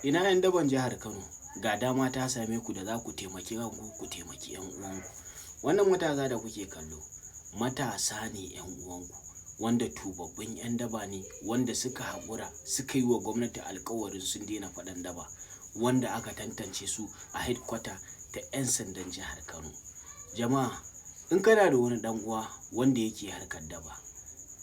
Ina 'yan daban jihar Kano? Ga dama ta same ku da za ku taimaki kanku, ku taimaki 'yan uwanku. Wannan matasa da kuke kallo, matasa ne 'yan uwanku, wanda tubabbin 'yan daba ne, wanda suka haƙura suka yi wa gwamnati alkawarin sun daina faɗan daba, wanda aka tantance su a headquarter ta 'yan sandan jihar Kano. Jama'a, in kana da wani ɗan uwa wanda yake harkar daba,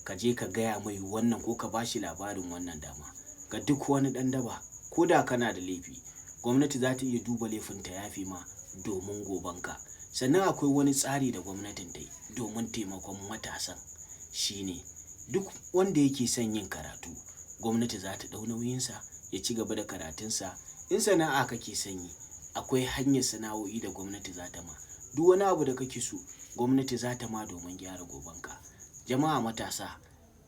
ka je ka gaya mai wannan ko ka bashi labarin wannan dama. Ga duk wani ɗan daba, ko da kana da laifi, gwamnati za ta iya duba laifin ta yafe ma domin gobanka. Sannan akwai wani tsari da gwamnatin ta yi domin taimakon matasan, shine duk wanda yake son yin karatu, gwamnati za ta ɗau nauyinsa ya ci gaba da karatunsa. In sana'a kake son yi, akwai hanyar sana'o'i da gwamnati za ta ma. Duk wani abu da kake so, gwamnati za ta ma domin gyara gobanka. Jama'a matasa,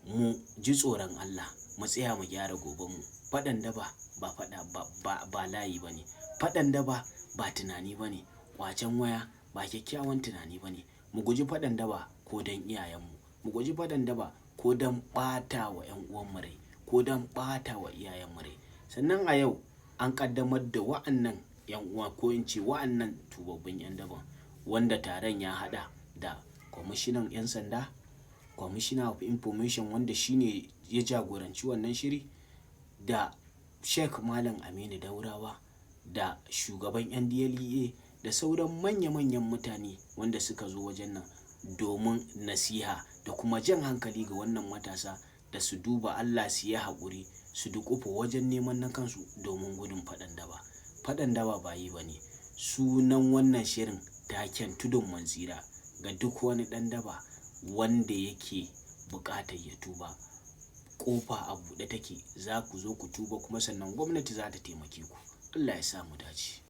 mu ji tsoron Allah, mu tsaya mu gyara gobanmu. Faɗan daba ba layi ba ne. Faɗan daba ba tunani ba ne. Ƙwacen waya ba kyakkyawan tunani ba ne. Mu guji faɗan daba ko don iyayenmu. Mu guji faɗan daba ko don ɓata wa 'yan uwanmu rai, ko don ɓata wa iyayenmu rai. Sannan a yau an ƙaddamar da wa'annan 'yan uwa, ko in ce wa'annan tubabbin 'yan daban, wanda taron ya haɗa da kwamishinan 'yan sanda, commissioner of information wanda shine ya jagoranci wannan shiri, da Sheikh Malam Aminu Daurawa, da shugaban NDLEA, da sauran manya-manyan mutane wanda suka zo wajen nan domin nasiha da kuma jan hankali ga wannan matasa da su duba Allah, su yi haƙuri, su duƙufa wajen neman na kansu domin gudun faɗan daba. Faɗan daba ba yi ba ne. Sunan wannan shirin taken tudun manzira ga duk wani ɗan daba wanda yake buƙatar ya tuba. Ƙofa a buɗe take, za ku zo ku tuba kuma sannan gwamnati za ta taimake ku. Allah ya sa mu dace.